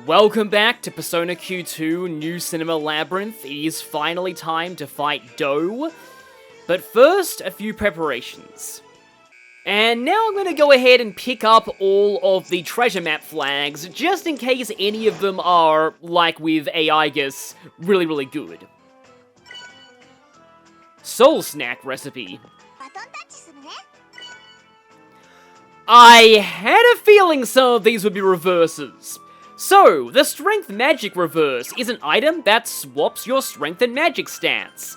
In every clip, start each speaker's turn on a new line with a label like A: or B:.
A: Welcome back to Persona Q2 New Cinema Labyrinth. It is finally time to fight Doe. But first, a few preparations. And now I'm going to go ahead and pick up all of the treasure map flags, just in case any of them are, like with Aigus, really good. Soul Snack recipe. I had a feeling some of these would be reverses. So, the Strength Magic Reverse is an item that swaps your Strength and Magic stats.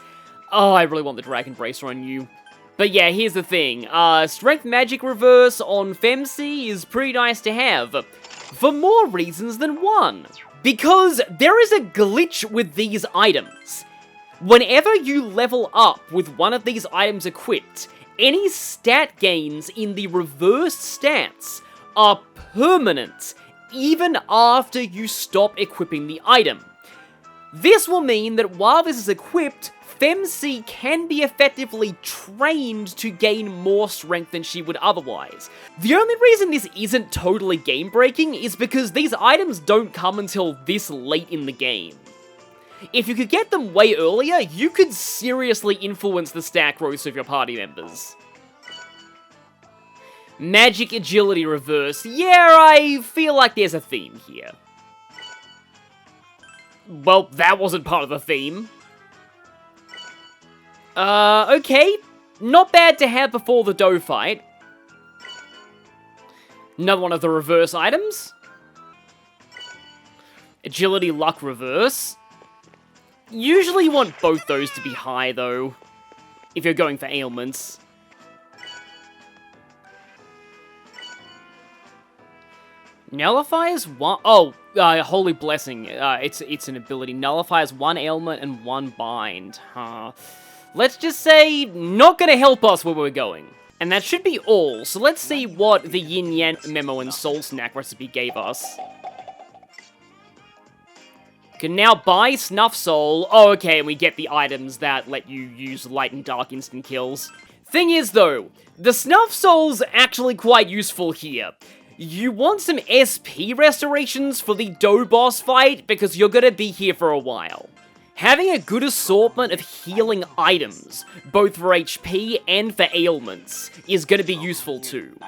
A: Oh, I really want the Dragon Bracer on you. But yeah, here's the thing. Strength Magic Reverse on Femc is pretty nice to have. For more reasons than one. Because there is a glitch with these items. Whenever you level up with one of these items equipped, any stat gains in the reversed stats are permanent, even after you stop equipping the item. This will mean that while this is equipped, Femc can be effectively trained to gain more strength than she would otherwise. The only reason this isn't totally game-breaking is because these items don't come until this late in the game. If you could get them way earlier, you could seriously influence the stat growth of your party members. Magic Agility Reverse. Yeah, I feel like there's a theme here. Well, that wasn't part of the theme. Okay. Not bad to have before the Doe fight. Another one of the reverse items. Agility Luck Reverse. Usually you want both those to be high, though, if you're going for ailments. Nullifies one... Oh, Holy Blessing. It's an ability. Nullifies one ailment and one bind. Huh. Let's just say, not gonna help us where we're going. And that should be all, so let's see what the Yin Yang memo and Soul Snack recipe gave us. Can now buy Snuff Soul. Oh, okay, and we get the items that let you use Light and Dark instant kills. Thing is, though, the Snuff Soul's actually quite useful here. You want some SP restorations for the Doe boss fight, because you're gonna be here for a while. Having a good assortment of healing items, both for HP and for ailments, is gonna be useful too.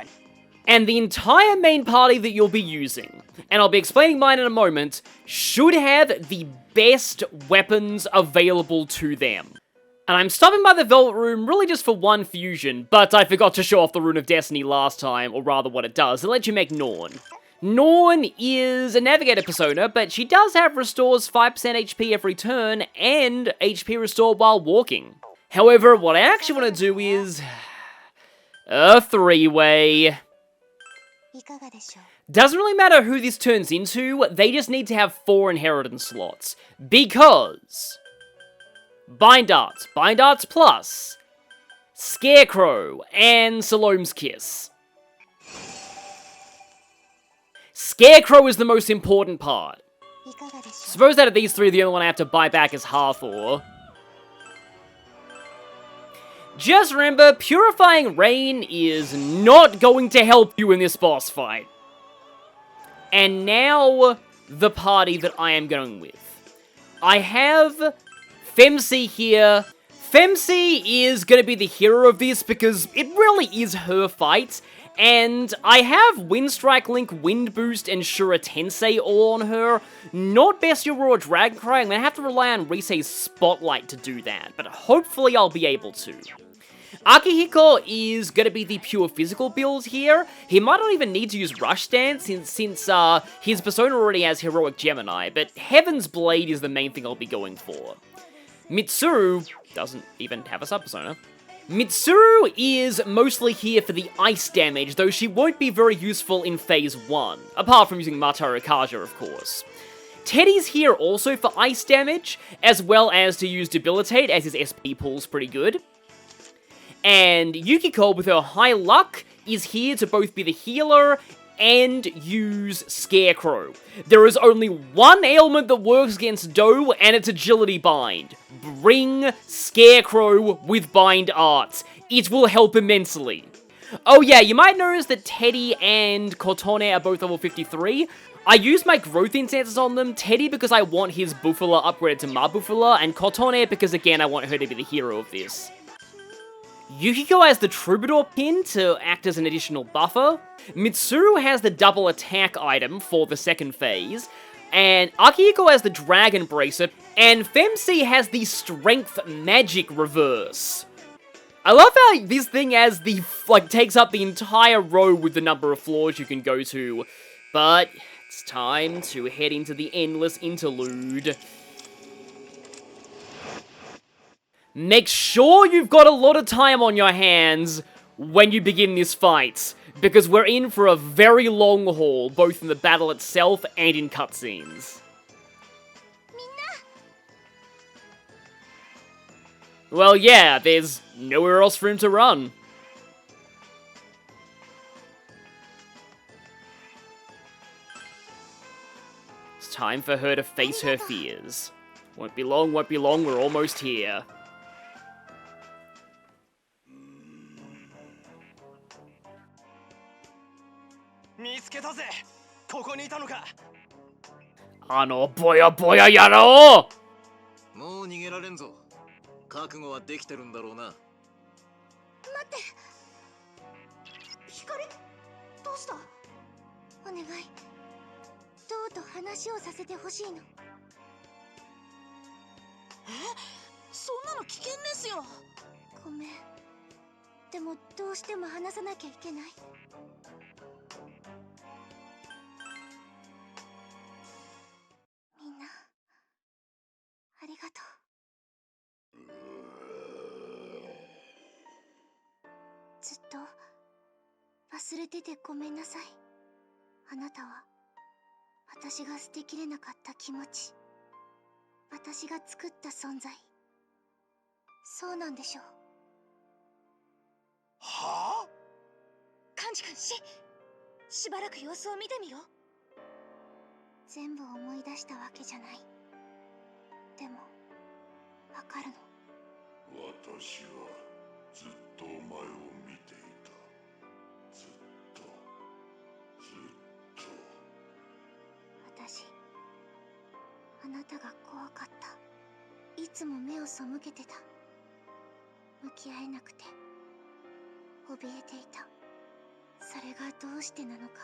A: And the entire main party that you'll be using, and I'll be explaining mine in a moment, should have the best weapons available to them. And I'm stopping by the Velvet Room really just for one fusion, but I forgot to show off the Rune of Destiny last time, or rather what it does. It lets you make Norn. Norn is a Navigator persona, but she does have restores 5% HP every turn, and HP restore while walking. However, what I actually want to do is... a three-way. Doesn't really matter who this turns into, they just need to have 4 inheritance slots. Because... Bind Arts Plus, Scarecrow, and Salome's Kiss. Scarecrow is the most important part. Suppose out of these three, the only one I have to buy back is Hathor. Just remember, Purifying Rain is not going to help you in this boss fight. And now, the party that I am going with. I have... Femc here. Femc is going to be the hero of this because it really is her fight. And I have Windstrike Link, Wind Boost, and Shura Tensei all on her. Not Bestial Roar or Dragon Cry. I'm going to have to rely on Risei's Spotlight to do that. But hopefully I'll be able to. Akihiko is going to be the pure physical build here. He might not even need to use Rush Dance since his persona already has Heroic Gemini. But Heaven's Blade is the main thing I'll be going for. Mitsuru doesn't even have a sub-persona. Mitsuru is mostly here for the ice damage, though she won't be very useful in Phase 1, apart from using Mataru Kaja, of course. Teddy's here also for ice damage, as well as to use Debilitate, as his SP pool's pretty good. And Yukiko, with her high luck, is here to both be the healer and use Scarecrow. There is only one ailment that works against Doe, and it's Agility Bind. Bring Scarecrow with Bind Arts. It will help immensely. Oh yeah, you might notice that Teddy and Cortone are both level 53. I use my growth instances on them, Teddy because I want his Bufala upgraded to Marbufala, and Kotone because, again, I want her to be the hero of this. Yukiko has the Troubadour pin to act as an additional buffer. Mitsuru has the double attack item for the second phase. And Akihiko has the Dragon Bracer. And Femc has the Strength Magic Reverse. I love how this thing has the, takes up the entire row with the number of floors you can go to. But it's time to head into the endless interlude. Make sure you've got a lot of time on your hands when you begin this fight, because we're in for a very long haul, both in the battle itself and in cutscenes. Well, yeah, there's nowhere else for him to run. It's time for her to face her fears. Won't be long, we're almost here. Boya boya yaro!
B: もう逃げられんぞ。覚悟はできてるんだろうな。待
C: って。光、どうした？お願い。どうと話をさせてほしいの。
D: そんなの危険ですよ。
C: ごめん。でもどうしても話さなきゃいけない。みんなありがとう。ずっと忘れててごめんなさい。あなたは私が捨てきれなかった気持ち、私が作った存在、そうなんでしょう。
D: はあ？カンジ君、しばらく様子を見てみよう。
C: 全部思い出したわけじゃない。でもわかるの。
E: 私はずっとお前を見ていた。ずっと
C: 私、あなたが怖かった。いつも目を背けてた。向き合えなくて怯えていた。それがどうしてなのか。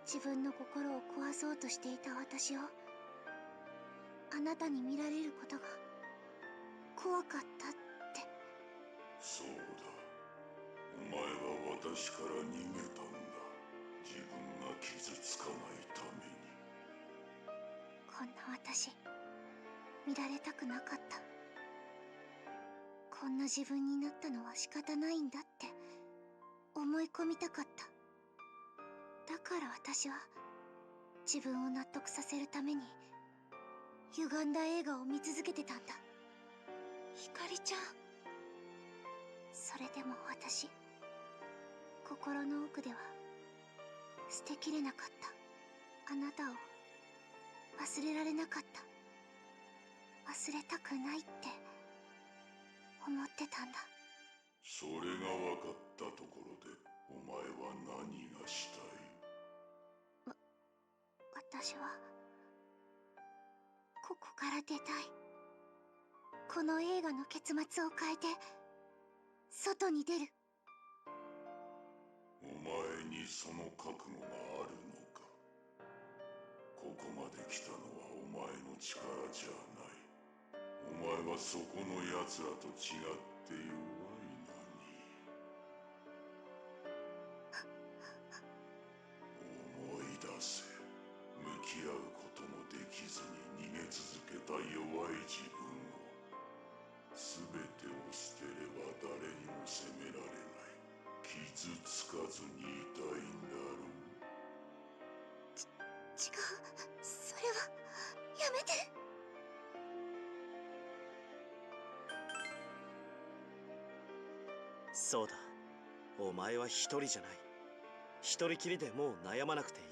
C: 自分の心を壊そうとしていた私をあなたに見られることが怖かったって。
E: そうだ、お前は私から逃げたんだ。自分が傷つかないために。
C: こんな私見られたくなかった。こんな自分になったのは仕方ないんだって思い込みたかった。だから私は自分を納得させるために歪んだ映画を見続けてたんだ。
D: ひかりちゃん。
C: それでも私、心の奥では捨てきれなかった。あなたを忘れられなかった。忘れたくないって思ってたんだ。
E: それが分かったところでお前は何がしたい？
C: 私はここから出たい。この映画の結末を変えて外に出る。
E: お前にその覚悟があるのか？ここまで来たのはお前の力じゃない。お前はそこの奴らと違って弱いのに。思い出せ。向き合うこともできずに逃げ続けた弱い自分を。全てを捨てれば誰にも責められない。傷つかずにいたいんだろう。
C: 違う、それはやめて。
F: そうだ、お前は一人じゃない。一人きりでもう悩まなくていい。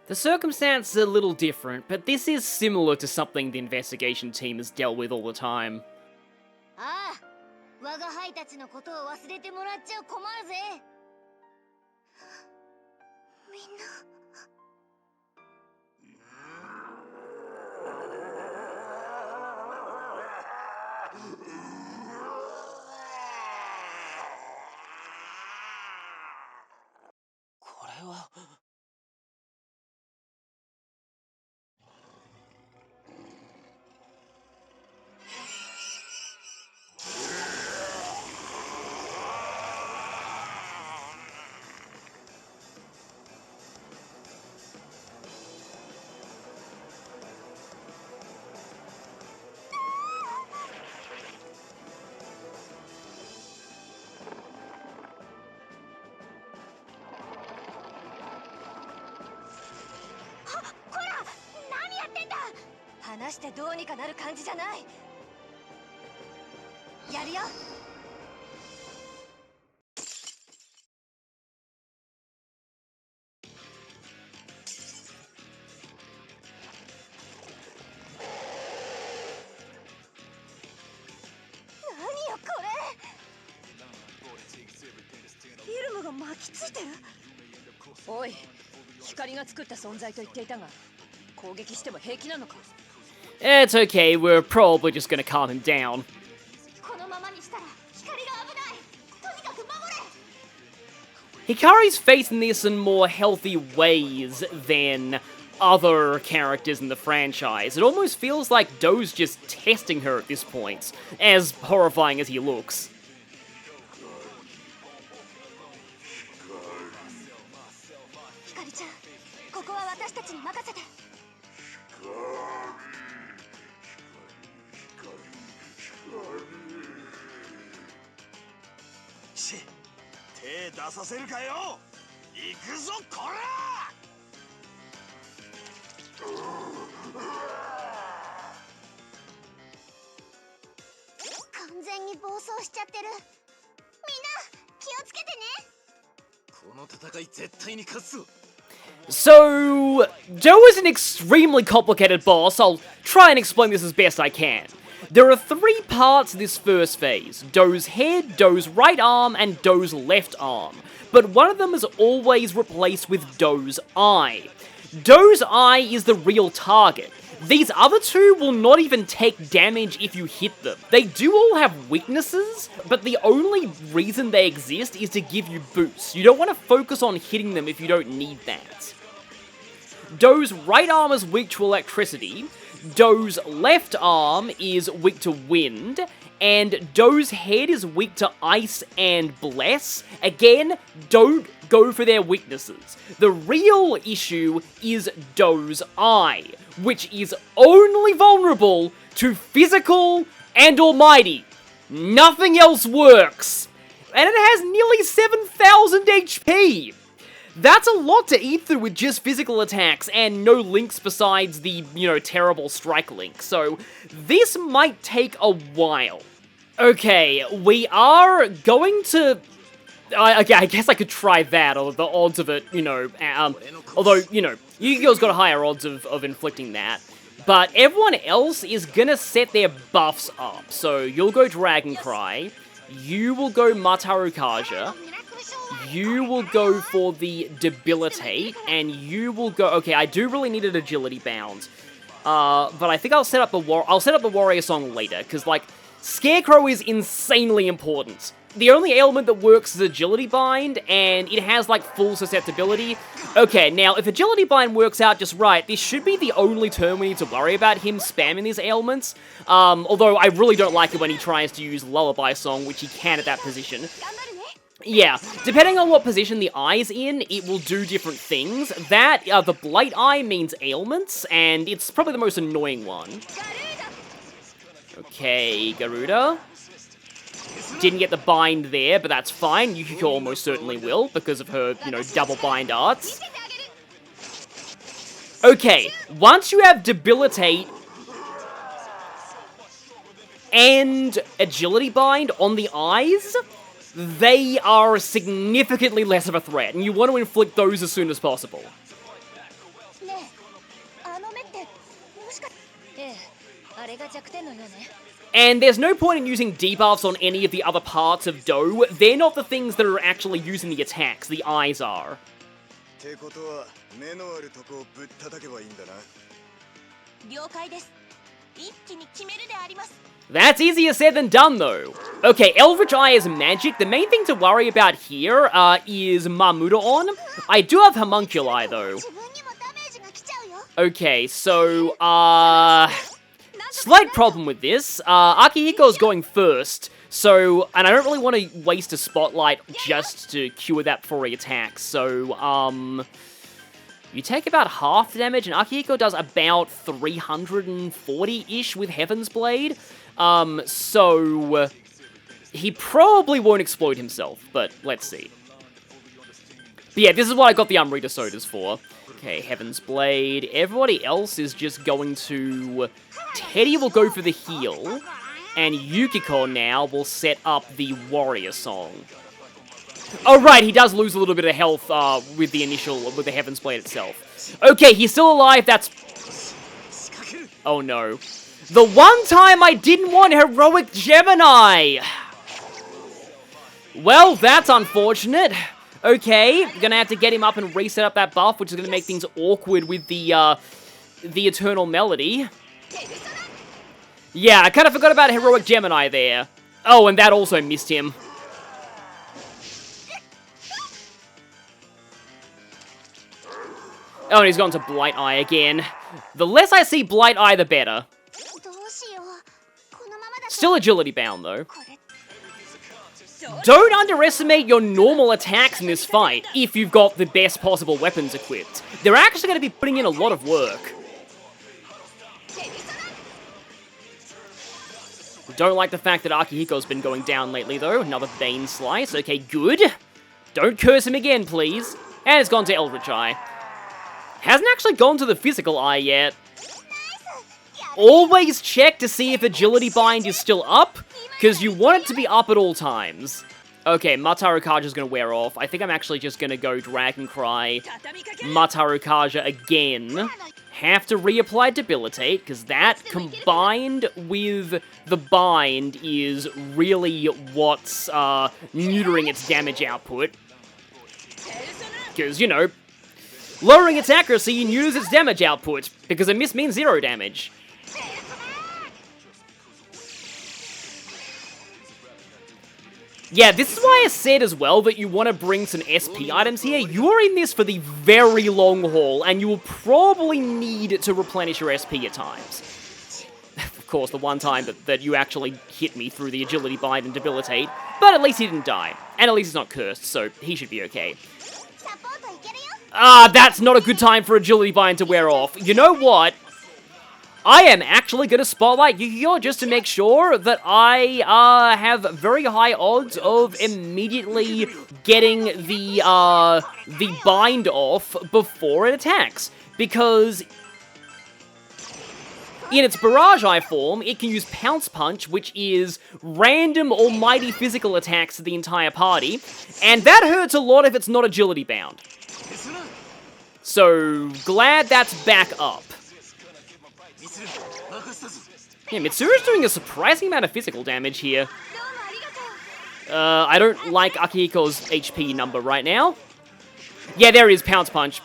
A: The circumstance is a little different, but this is similar to something the investigation team has dealt with all the time.
C: ああ、我が輩たちのことを忘れてもらっちゃ困るぜ。みんな
F: これは。
D: こら、何やってんだ。話してどうにかなる感じじゃない。やるよ。何よこれ。フィルムが巻きついてる。おい、光が作った存在と言っていたが、攻撃しても平気なのか。
A: It's okay, we're probably just gonna calm him down.
D: このままにしたら光が危ない。とにかく守れ。
A: Hikari's facing this in more healthy ways than other characters in the franchise. It almost feels like Do's just testing her at this point, as horrifying as he looks.
D: 光ちゃん、ここは私たちに任せて。
F: し、手出させるかよ。行くぞこら。
C: 完全に暴走しちゃってる。みんな気をつけてね。
B: この戦い絶対に勝つぞ。
A: So, Do is an extremely complicated boss. I'll try and explain this as best I can. There are 3 parts to this first phase: Do's head, Do's right arm, and Do's left arm. But one of them is always replaced with Do's eye. Do's eye is the real target. These other 2 will not even take damage if you hit them. They do all have weaknesses, but the only reason they exist is to give you boosts. You don't want to focus on hitting them if you don't need that. Do's right arm is weak to electricity, Do's left arm is weak to wind, and Do's head is weak to ice and bless. Again, don't go for their weaknesses. The real issue is Do's eye, which is only vulnerable to physical and almighty. Nothing else works. And it has nearly 7,000 HP. That's a lot to eat through with just physical attacks and no links besides the, terrible strike link. So this might take a while. Okay, we are going to... okay, I guess I could try that, or the odds of it, although, Yu-Gi-Oh's got higher odds of inflicting that. But everyone else is gonna set their buffs up. So you'll go Dragon Cry, you will go Mataru Kaja, you will go for the Debilitate, and you will go... Okay, I do really need an Agility Bound. But I think I'll set up the Warrior Song later, because, Scarecrow is insanely important. The only ailment that works is Agility Bind, and it has, full susceptibility. Okay, now, if Agility Bind works out just right, this should be the only turn we need to worry about him spamming these ailments. Although I really don't like it when he tries to use Lullaby Song, which he can at that position. Yeah, depending on what position the eye's in, it will do different things. The Blight Eye means ailments, and it's probably the most annoying one. Okay, Garuda. Didn't get the bind there, but that's fine. Yukiko almost certainly will, because of her, double bind arts. Okay, once you have Debilitate and Agility Bind on the eyes, they are significantly less of a threat, and you want to inflict those as soon as possible. And there's no point in using debuffs on any of the other parts of Do. They're not the things that are actually using the attacks, the eyes are. That's easier said than done, though. Okay, Eldritch Eye is magic. The main thing to worry about here is Marmudon. I do have Homunculi, though.
C: 自分にもダメージが来ちゃうよ
A: Okay, so, slight problem with this. Akihiko's going first, so, and I don't really want to waste a spotlight just to cure that before he attacks, so, you take about half the damage, and Akihiko does about 340-ish with Heaven's Blade, so, he probably won't explode himself, but let's see. But yeah, this is what I got the Umbrita Sodas for. Okay, Heaven's Blade. Everybody else is just going to... Teddy will go for the heal, and Yukiko now will set up the Warrior Song. Oh, right, he does lose a little bit of health with the Heaven's Blade itself. Okay, he's still alive, that's... Oh, no. The one time I didn't want Heroic Gemini! Well, that's unfortunate. Okay, gonna have to get him up and reset up that buff, which is gonna make things awkward with the Eternal Melody. Yeah, I kind of forgot about Heroic Gemini there. Oh, and that also missed him. Oh, and he's gone to Blight Eye again. The less I see Blight Eye, the better.
C: どうしようこのままだと
A: Still agility bound, though.
C: これ
A: Don't underestimate your normal attacks in this fight if you've got the best possible weapons equipped. They're actually going to be putting in a lot of work. Don't like the fact that Akihiko's been going down lately, though. Another Bane Slice. Okay, good. Don't curse him again, please. And it's gone to Eldritch Eye. Hasn't actually gone to the Physical Eye yet. Always check to see if Agility Bind is still up, because you want it to be up at all times. Okay, Mataru Kaja's gonna wear off. I think I'm actually just gonna go Dragon Cry, Mataru Kaja again. Have to reapply Debilitate, because that, combined with the Bind, is really what's neutering its damage output. Because, you know, lowering its accuracy neuters its damage output, because a miss means 0 damage. Yeah, this is why I said as well that you want to bring some SP items here. You're in this for the very long haul, and you will probably need to replenish your SP at times. Of course, the one time that you actually hit me through the Agility Bind and Debilitate, but at least he didn't die. And at least he's not cursed, so he should be okay.
C: サポートいけるよ
A: That's not a good time for Agility Bind to wear off. You know what? I am actually going to spotlight Yu-Gi-Oh! Just to make sure that I have very high odds of immediately getting the bind off before it attacks. Because in its Barrage Eye form, it can use Pounce Punch, which is random almighty physical attacks to the entire party, and that hurts a lot if it's not agility bound. So, glad that's back up. Yeah, Mitsuru's doing a surprising amount of physical damage here. I don't like Akihiko's HP number right now. Yeah, there is Pounce Punch.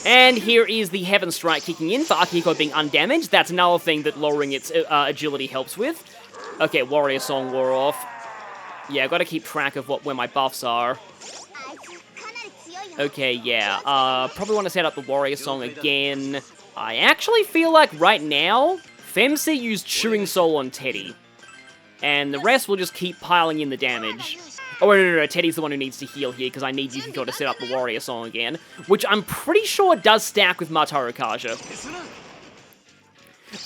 A: And here is the Heaven Strike kicking in for Akihiko being undamaged. That's another thing that lowering its agility helps with. Okay, Warrior Song wore off. Yeah, I've got to keep track of where my buffs are. Okay, yeah, probably want to set up the Warrior Song again. I actually feel like right now, Femsi used Chewing Soul on Teddy. And the rest will just keep piling in the damage. Oh, no, Teddy's the one who needs to heal here, because I need Yukiko to set up the Warrior Song again. Which I'm pretty sure does stack with Mataru Kaja.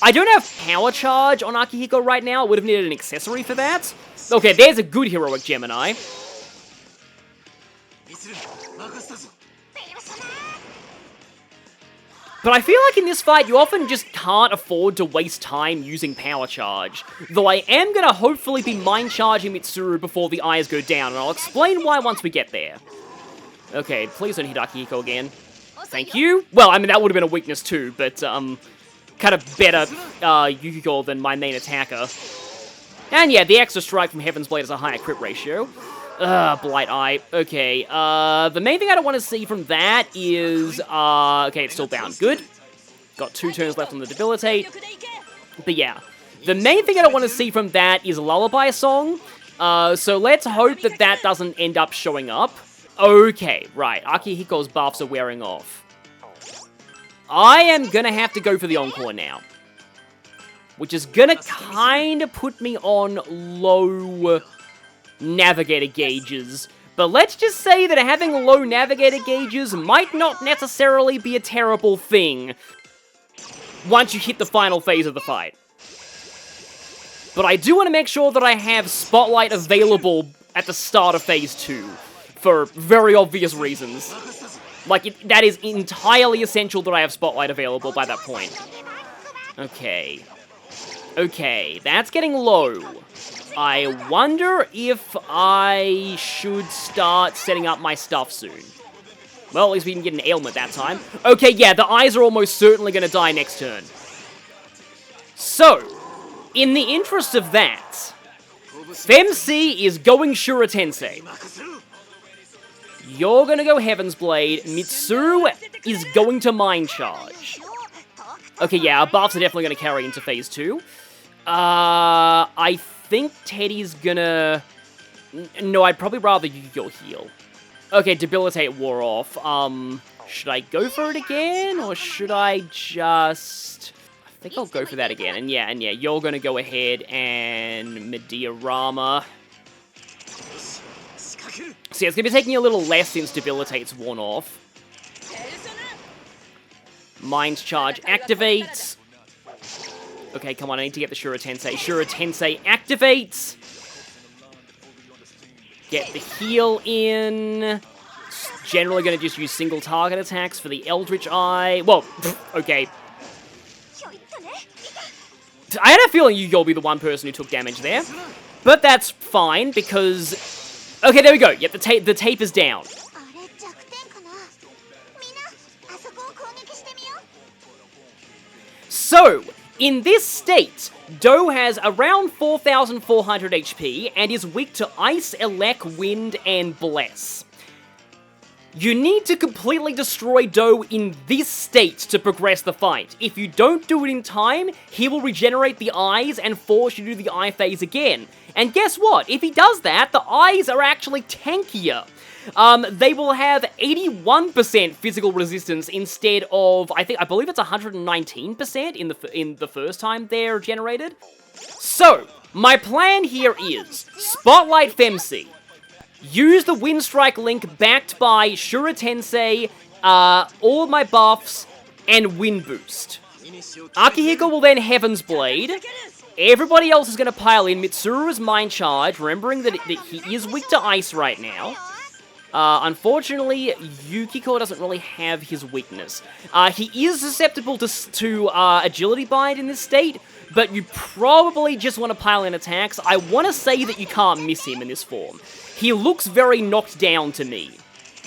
A: I don't have Power Charge on Akihiko right now. I would have needed an accessory for that. Okay, there's a good Heroic Gemini. But I feel like in this fight, you often just can't afford to waste time using Power Charge. Though I am going to hopefully be Mind Charging Mitsuru before the eyes go down, and I'll explain why once we get there. Okay, please don't hit Akihiko again. Thank you. Well, I mean, that would have been a weakness too, but, kind of better, Yukiko than my main attacker. And yeah, the extra strike from Heaven's Blade has a higher crit ratio. Blight Eye. Okay, the main thing I don't want to see from that is, okay, it's still bound. Good. got 2 turns left on the debilitate. But yeah, the main thing I don't want to see from that is a lullaby song. So let's hope that that doesn't end up showing up. Okay, right. Akihiko's buffs are wearing off. I am gonna have to go for the Encore now. Which is gonna kind of put me on low navigator gauges. But let's just say that having low navigator gauges might not necessarily be a terrible thing once you hit the final phase of the fight. But I do want to make sure that I have Spotlight available at the start of Phase 2, for very obvious reasons. Like, that is entirely essential that I have Spotlight available by that point. Okay. Okay, that's getting low. I wonder if I should start setting up my stuff soon. Well, at least we can get an ailment that time. Okay, yeah, the eyes are almost certainly going to die next turn. So, in the interest of that, FemC is going Shura Tensei. You're going to go Heaven's Blade. Mitsuru is going to Mind Charge. Okay, yeah, our buffs are definitely going to carry into Phase 2. I think Teddy's gonna... No, I'd probably rather Yu-Gi-Oh! Heal. Okay, Debilitate wore off. Should I go for it again? Or should I just... I think I'll go for that again. And yeah, you're gonna go ahead and Medea Rama. See, it's gonna be taking a little less since Debilitate's worn off. Mind Charge activates. Okay, come on, I need to get the Shura Tensei. Shura Tensei activates. Get the heal in. Generally going to just use single target attacks for the Eldritch Eye. Well, okay. I had a feeling Yu-Gi-Oh! Be the one person who took damage there. But that's fine, because... Okay, there we go. Yep, the tape is down. So... In this state, Do has around 4,400 HP and is weak to Ice, Elec, Wind, and Bless. You need to completely destroy Do in this state to progress the fight. If you don't do it in time, he will regenerate the eyes and force you to do the eye phase again. And guess what? If he does that, the eyes are actually tankier. They will have 81% physical resistance instead of, I believe it's 119% in the first time they're generated. So, my plan here is Spotlight FemC, use the Wind Strike link backed by Shura Tensei, all of my buffs, and Wind Boost. Akihiko will then Heaven's Blade. Everybody else is going to pile in. Mitsuru's Mind Charge, remembering that he is weak to Ice right now. Unfortunately, Yukiko doesn't really have his weakness. He is susceptible to Agility Bind in this state, but you probably just want to pile in attacks. I want to say that you can't miss him in this form. He looks very knocked down to me.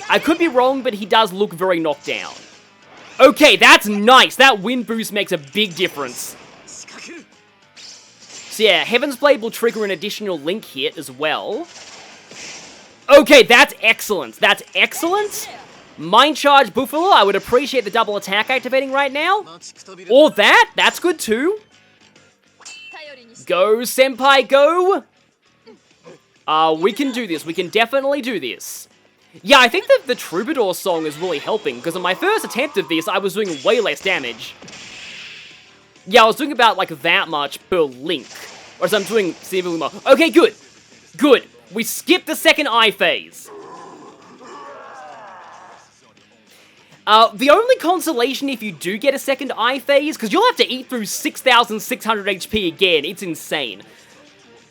A: I could be wrong, but he does look very knocked down. Okay, that's nice. That Wind Boost makes a big difference. So yeah, Heaven's Blade will trigger an additional Link hit as well. Okay, that's excellent. That's excellent. Mind Charge Buffalo, I would appreciate the double attack activating right now. Or that, that's good too. Go, Senpai, go. We can do this. We can definitely do this. Yeah, I think that the Troubadour song is really helping, because on my first attempt of this, I was doing way less damage. Yeah, I was doing about, like, that much per link. Whereas I'm doing significantly more. Okay, good. Good. We skipped the second eye phase. The only consolation if you do get a second eye phase, because you'll have to eat through 6,600 HP again, it's insane.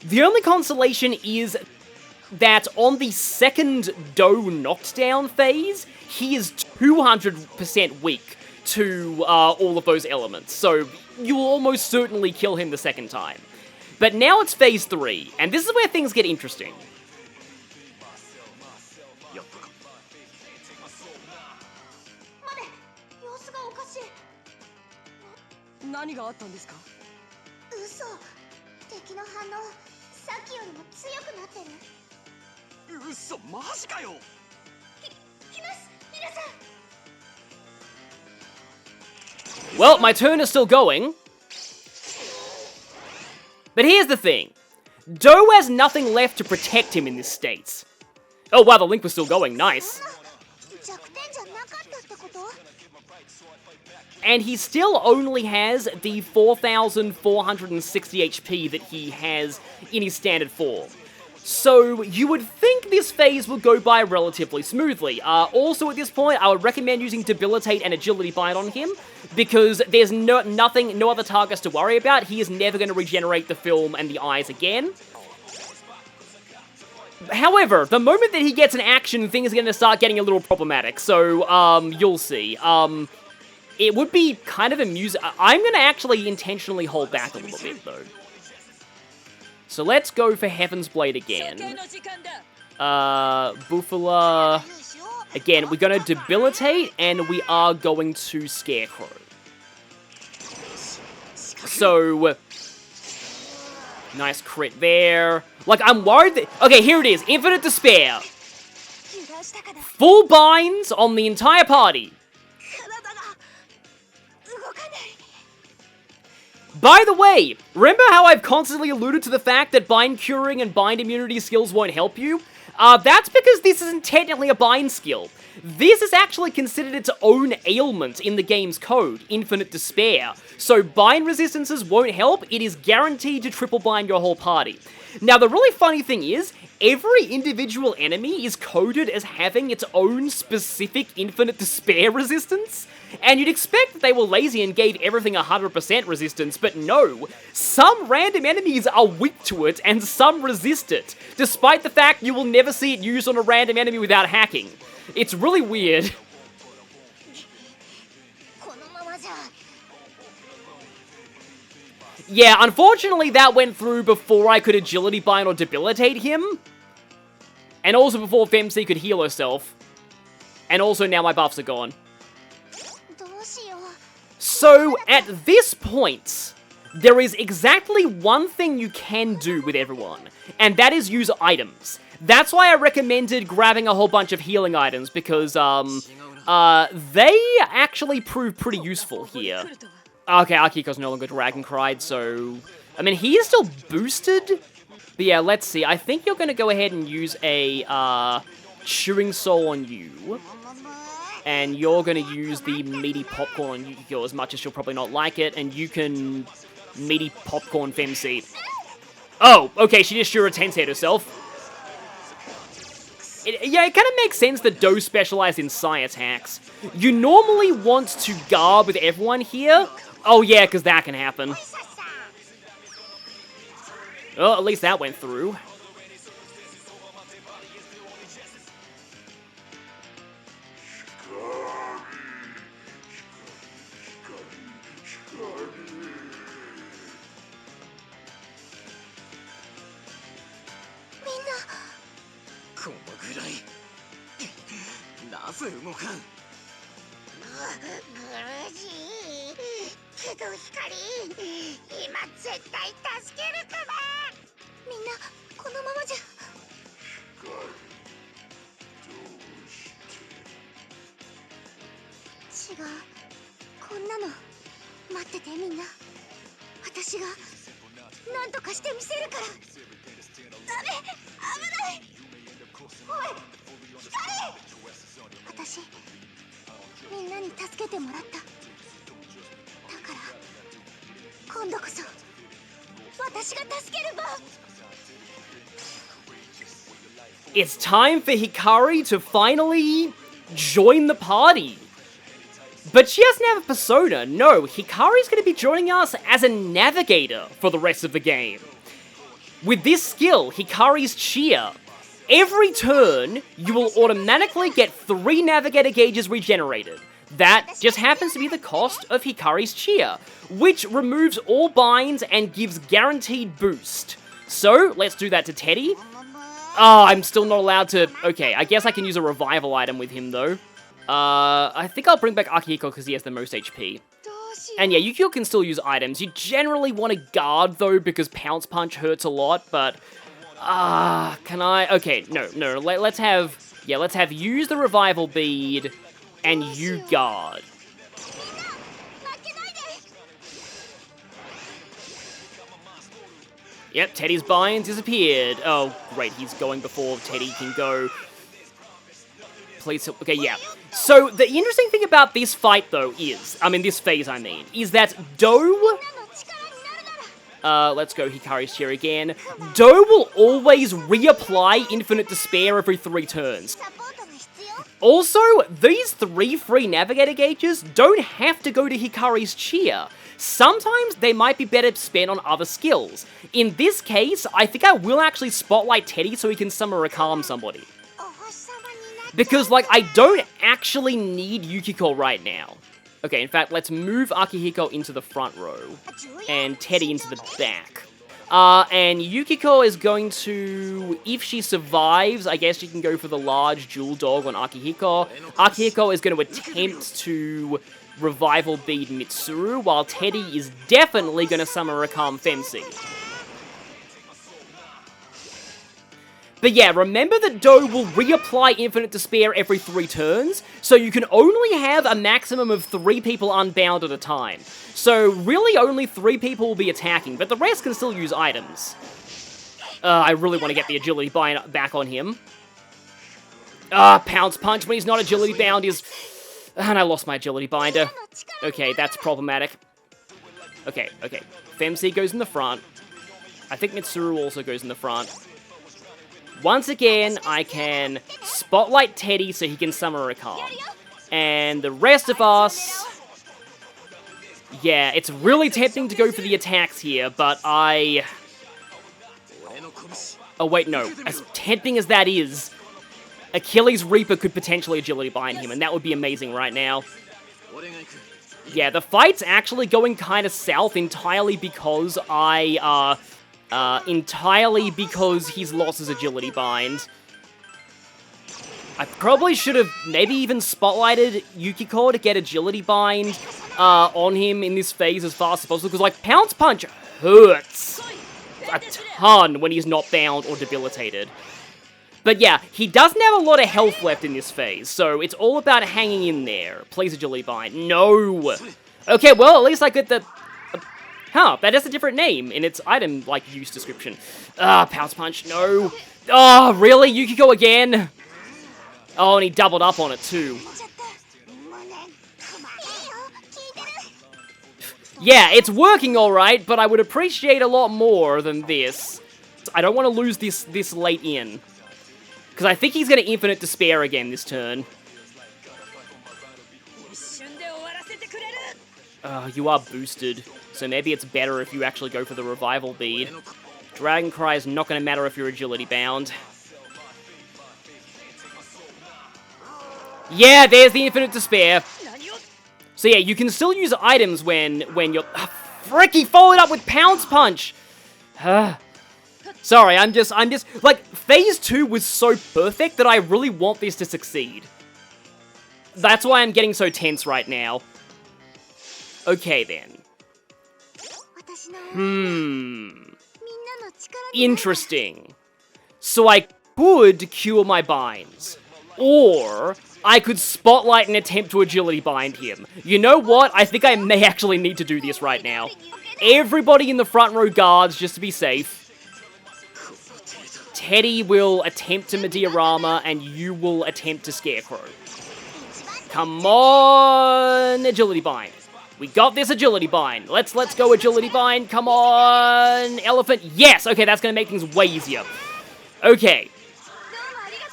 A: The only consolation is that on the second Do knockdown phase, he is 200% weak to all of those elements, so you will almost certainly kill him the second time. But now it's phase 3, and this is where things get interesting. Well, my turn is still going. But here's the thing. Doe has nothing left to protect him in this state. Oh wow, the link was still going. Nice.
C: 弱点じゃなかったってこと？
A: And he still only has the 4,460 HP that he has in his standard form. So you would think this phase would go by relatively smoothly. Also at this point, I would recommend using Debilitate and Agility Bind on him, because there's no other targets to worry about. He is never going to regenerate the film and the eyes again. However, the moment that he gets an action, things are going to start getting a little problematic, so, you'll see. It would be kind of amusing. I'm going to actually intentionally hold back a little bit, though. So let's go for Heaven's Blade again. Bufala. Again, we're going to Debilitate, and we are going to Scarecrow. So, nice crit there. Like, I'm worried that... Okay, here it is. Infinite Despair. Full binds on the entire party. By the way, remember how I've constantly alluded to the fact that bind curing and bind immunity skills won't help you? That's because this isn't technically a bind skill. This is actually considered its own ailment in the game's code, Infinite Despair. So bind resistances won't help, it is guaranteed to triple bind your whole party. Now the really funny thing is, every individual enemy is coded as having its own specific Infinite Despair resistance, and you'd expect that they were lazy and gave everything 100% resistance, but no, some random enemies are weak to it and some resist it, despite the fact you will never see it used on a random enemy without hacking. It's really weird. Yeah, unfortunately that went through before I could Agility Bind or Debilitate him. And also before Femc could heal herself. And also now my buffs are gone. So, at this point, there is exactly one thing you can do with everyone, and that is use items. That's why I recommended grabbing a whole bunch of healing items, because, they actually prove pretty useful here. Okay, Akiko's no longer Dragon Cried, so... I mean, he is still boosted? But yeah, let's see. I think you're gonna go ahead and use a, Chewing Soul on you. And you're gonna use the Meaty Popcorn on Yukiko as much as she'll probably not like it, and you can Meaty Popcorn Femc. Oh, okay, she just sure Tense Head herself. Yeah, it kind of makes sense that Doe specialize in Psi attacks. You normally want to guard with everyone here. Oh yeah, because that can happen. Well, at least that went through. It's time for Hikari to finally join the party. But she doesn't have a persona. No, Hikari's going to be joining us as a navigator for the rest of the game. With this skill, Hikari's Cheer, every turn, you will automatically get 3 navigator gauges regenerated. That just happens to be the cost of Hikari's Cheer, which removes all binds and gives guaranteed boost. So, let's do that to Teddy. Oh, I'm still not allowed to... Okay, I guess I can use a revival item with him, though. I think I'll bring back Akihiko because he has the most HP. And yeah, Yukio can still use items. You generally want to guard, though, because Pounce Punch hurts a lot, but... can I... Okay, no, let's have... Yeah, let's have use the revival bead, and you guard. Yep, Teddy's bind disappeared. Oh, great, he's going before Teddy can go. Please, okay, yeah. So, the interesting thing about this fight, though, this phase, is that Doe... let's go Hikari's chair again. Doe will always reapply Infinite Despair every 3 turns. Also, these 3 free Navigator gauges don't have to go to Hikari's cheer. Sometimes they might be better spent on other skills. In this case, I think I will actually spotlight Teddy so he can summon calm somebody. Because, like, I don't actually need Yukiko right now. Okay, in fact, let's move Akihiko into the front row, and Teddy into the back. And Yukiko is going to, if she survives, I guess she can go for the large jewel dog on Akihiko. Akihiko is going to attempt to revival bead Mitsuru, while Teddy is definitely going to summon a calm Femsi. But yeah, remember that Doe will reapply Infinite Despair every 3 turns, so you can only have a maximum of 3 people unbound at a time. So really only 3 people will be attacking, but the rest can still use items. I really want to get the agility bind back on him. Pounce Punch when he's not agility bound is... And I lost my agility binder. Okay, that's problematic. Okay. Femsi goes in the front. I think Mitsuru also goes in the front. Once again, I can spotlight Teddy so he can summon a calm. And the rest of us... Yeah, it's really tempting to go for the attacks here, but I... Oh wait, no. As tempting as that is, Achilles Reaper could potentially agility bind him, and that would be amazing right now. Yeah, the fight's actually going kind of south entirely because he's lost his agility bind. I probably should have maybe even spotlighted Yukiko to get agility bind on him in this phase as fast as possible, because, like, Pounce Punch hurts a ton when he's not bound or debilitated. But yeah, he doesn't have a lot of health left in this phase, so it's all about hanging in there. Please agility bind. No! Okay, well, at least I get the... Huh, that has a different name in its item, like, use description. Pounce Punch, no. Oh, really? Yukiko again? Oh, and he doubled up on it, too. Yeah, it's working alright, but I would appreciate a lot more than this. I don't want to lose this late in. Because I think he's going to Infinite Despair again this turn. You are boosted, so maybe it's better if you actually go for the Revival Bead. Dragon Cry is not going to matter if you're agility bound. Yeah, there's the Infinite Despair. So yeah, you can still use items when you're... Frick, he followed up with Pounce Punch! Sorry, I'm just... Like, Phase 2 was so perfect that I really want this to succeed. That's why I'm getting so tense right now. Okay, then. Interesting. So I could cure my binds. Or I could spotlight and attempt to agility bind him. You know what? I think I may actually need to do this right now. Everybody in the front row guards, just to be safe. Teddy will attempt to Mediarama, and you will attempt to Scarecrow. Come on, agility bind. We got this agility bind. Let's go agility bind. Come on, elephant. Yes. Okay, that's gonna make things way easier. Okay.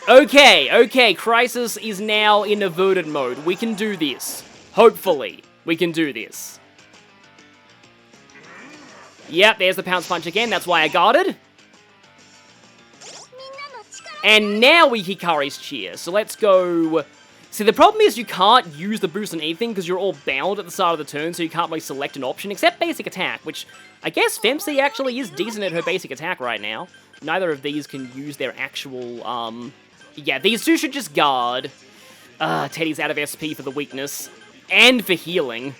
A: Okay. Crisis is now in averted mode. We can do this. Hopefully, we can do this. Yep, there's the Pounce Punch again. That's why I guarded. And now we Hikari's cheer. So let's go... See, the problem is you can't use the boost on anything because you're all bound at the start of the turn, so you can't really select an option, except basic attack, which I guess Femsi actually is decent at her basic attack right now. Neither of these can use their actual, Yeah, these two should just guard. Teddy's out of SP for the weakness. And for healing.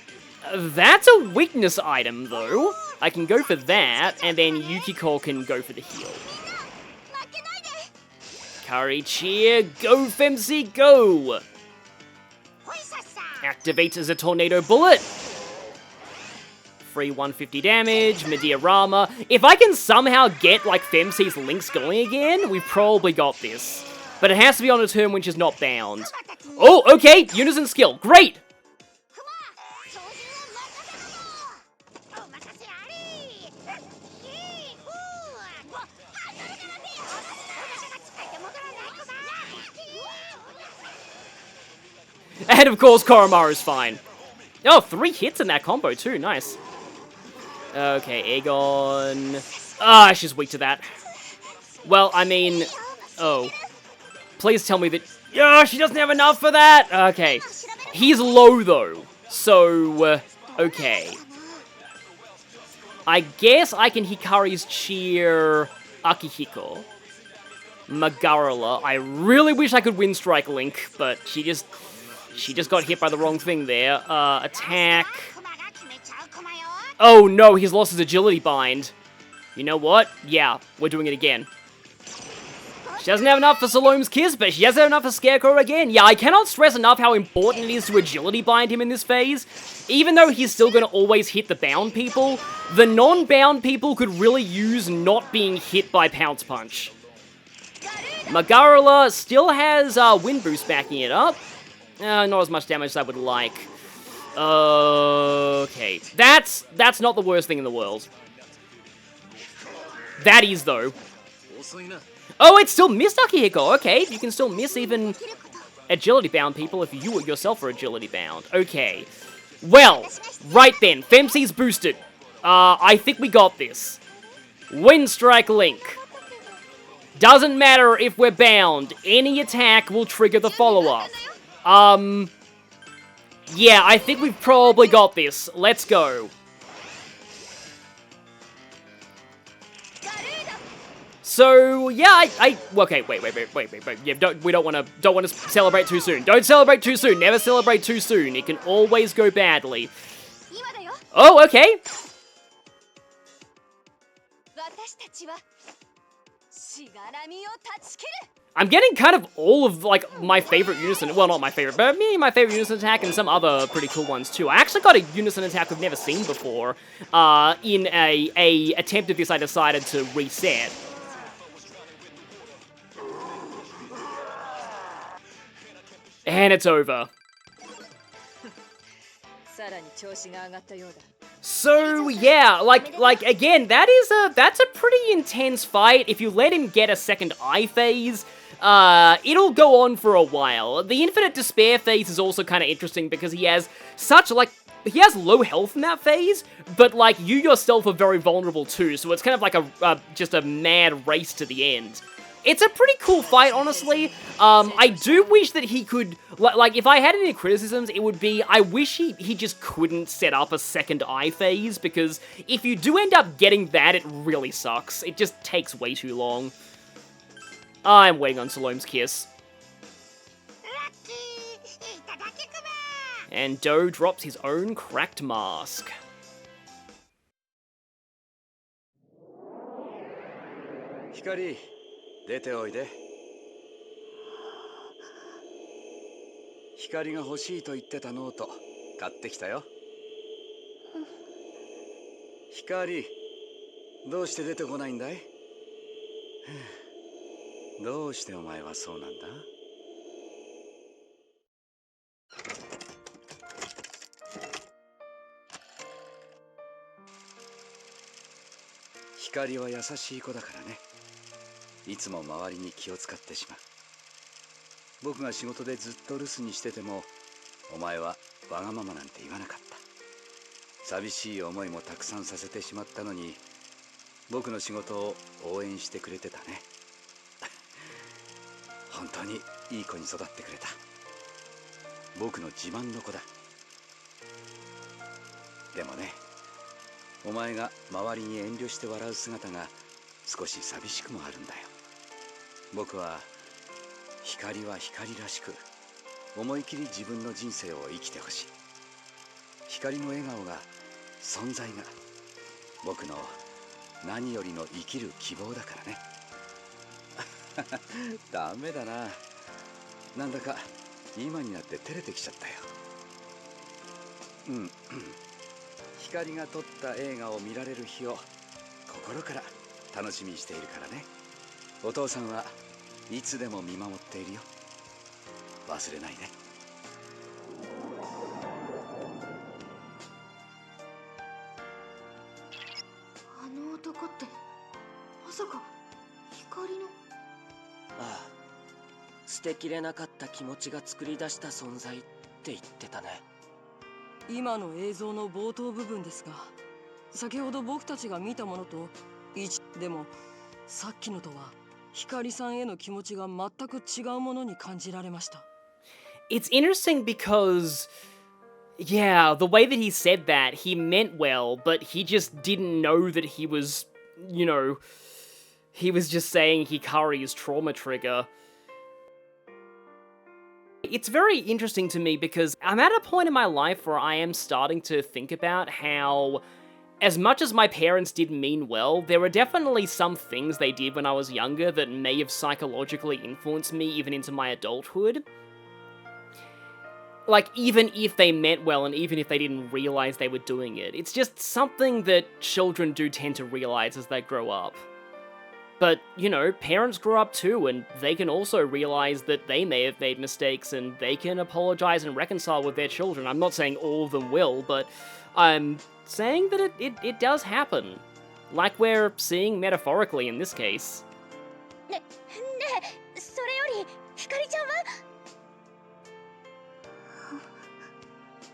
A: That's a weakness item, though. I can go for that, and then Yukiko can go for the heal. Hikari cheer, go Femsi, go! Activates as a tornado bullet. Free 150 damage, Mediarama. If I can somehow get, like, Femc's links going again, we've probably got this. But it has to be on a turn which is not bound. Oh, okay, Unison skill, great! And of course, Koromaru's fine. Oh, 3 hits in that combo too, nice. Okay, Aegon. Ah, she's weak to that. Well, I mean... Oh. Please tell me that... Yeah, she doesn't have enough for that! Okay. He's low, though. So, okay. I guess I can Hikari's Cheer Akihiko. Magarala. I really wish I could Wind Strike Link, but she just got hit by the wrong thing there. Attack. Oh no, he's lost his agility bind. You know what? Yeah, we're doing it again. She doesn't have enough for Salome's Kiss, but she doesn't have enough for Scarecrow again. Yeah, I cannot stress enough how important it is to agility bind him in this phase. Even though he's still going to always hit the bound people, the non-bound people could really use not being hit by Pounce Punch. Magarala still has Wind Boost backing it up. Not as much damage as I would like. Okay. That's not the worst thing in the world. That is, though. Oh, it still missed Akihiko. Okay, you can still miss even agility-bound people if you yourself are agility-bound. Okay. Well, right then. Femc's boosted. I think we got this. Wind Strike Link. Doesn't matter if we're bound. Any attack will trigger the follow-up. Yeah, I think we've probably got this. Let's go. So, yeah, okay, wait. Yeah, we don't want to celebrate too soon. Don't celebrate too soon. Never celebrate too soon. It can always go badly. Oh, okay. I'm getting kind of all of, like, my favorite unison, well, not my favorite, but maybe my favorite unison attack and some other pretty cool ones, too. I actually got a unison attack we've never seen before. In a attempt at this, I decided to reset. And it's over. So, yeah, like again, that's a pretty intense fight. If you let him get a second eye phase, it'll go on for a while. The Infinite Despair phase is also kind of interesting because he has he has low health in that phase, but, like, you yourself are very vulnerable too, so it's kind of like just a mad race to the end. It's a pretty cool fight, honestly. I do wish that he could, like, if I had any criticisms, it would be, I wish he just couldn't set up a second eye phase, because if you do end up getting that, it really sucks. It just takes way too long. I'm waiting on Salome's Kiss. And Doe drops his own cracked mask.
F: Hikari. 出ておいで。光が欲しいと言ってたノート買ってきたよ。光、どうして出てこないんだい？どうしてお前はそうなんだ？光は優しい子だからね。いつも周りに気を使ってしまう。僕が仕事でずっと留守にしてても、お前はわがままなんて言わなかった。寂しい思いもたくさんさせてしまったのに、僕の仕事を応援してくれてたね。本当にいい子に育ってくれた。僕の自慢の子だ。でもね、お前が周りに遠慮して笑う姿が少し寂しくもあるんだよ。僕は光は光らしく思い切り自分の人生を生きてほしい。光の笑顔が、存在が僕の何よりの生きる希望だからね。ダメだな。なんだか今になって照れてきちゃったよ。光が撮った映画を見られる日を心から楽しみにしているからね。お父さんはいつでも見守っているよ。忘れないね。
C: あの男ってまさか光の。
G: ああ、捨てきれなかった気持ちが作り出した存在って言ってたね。
D: 今の映像の冒頭部分ですが、先ほど僕たちが見たものとでもさっきのとは光さんへの気持ちが全く違うものに感じられました。
A: It's interesting because, yeah, the way that he said that, he meant well, but he just didn't know that he was, he was just saying Hikari's trauma trigger. It's very interesting to me because I'm at a point in my life where I am starting to think about how, as much as my parents did mean well, there were definitely some things they did when I was younger that may have psychologically influenced me even into my adulthood. Like, even if they meant well and even if they didn't realize they were doing it, it's just something that children do tend to realize as they grow up. But, parents grow up too, and they can also realize that they may have made mistakes, and they can apologize and reconcile with their children. I'm not saying all of them will, but I'm saying that it does happen. Like we're seeing metaphorically in this case.
C: ねえ、それより光ちゃんは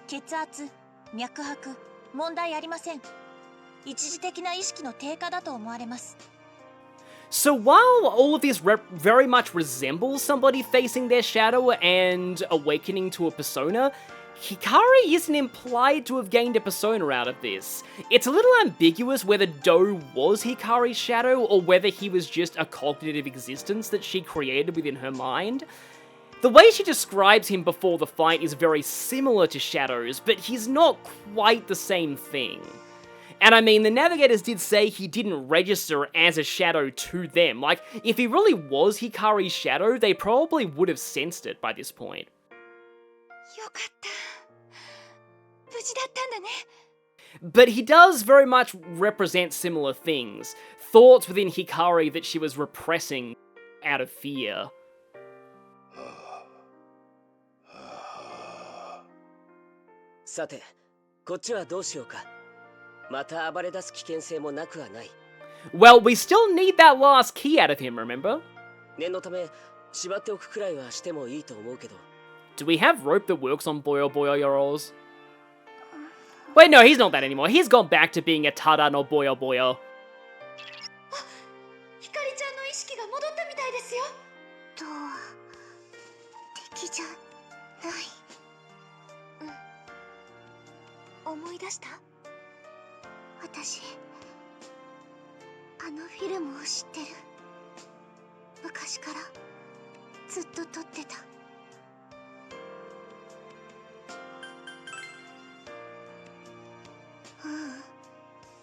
C: 血圧、脈拍、問題ありません。一時的な意識の低下だと思われます。
A: So while all of this very much resembles somebody facing their shadow and awakening to a persona, Hikari isn't implied to have gained a persona out of this. It's a little ambiguous whether Do was Hikari's shadow or whether he was just a cognitive existence that she created within her mind. The way she describes him before the fight is very similar to Shadow's, but he's not quite the same thing. And I mean, the Navigators did say he didn't register as a shadow to them. Like, if he really was Hikari's shadow, they probably would have sensed it by this point.
C: よかった。無事だったんだね。
A: But he does very much represent similar things. Thoughts within Hikari that she was repressing out of fear.
G: さて、こっちはどうしようか。また暴れ出す危険性もなくはない。
A: Well, we still need that last key out of him, remember?
G: 念のため縛っておくくらいはしてもいいと思うけど。
A: Do we have rope that works on Boyo Boyo-Yoros? Wait, no, he's not that anymore. He's gone back to being a Tada no Boyo Boyo.
C: 光ちゃんの意識が戻ったみたいですよ。どう敵じゃない。思い出した？私あのフィルムを知ってる。昔からずっと撮ってた。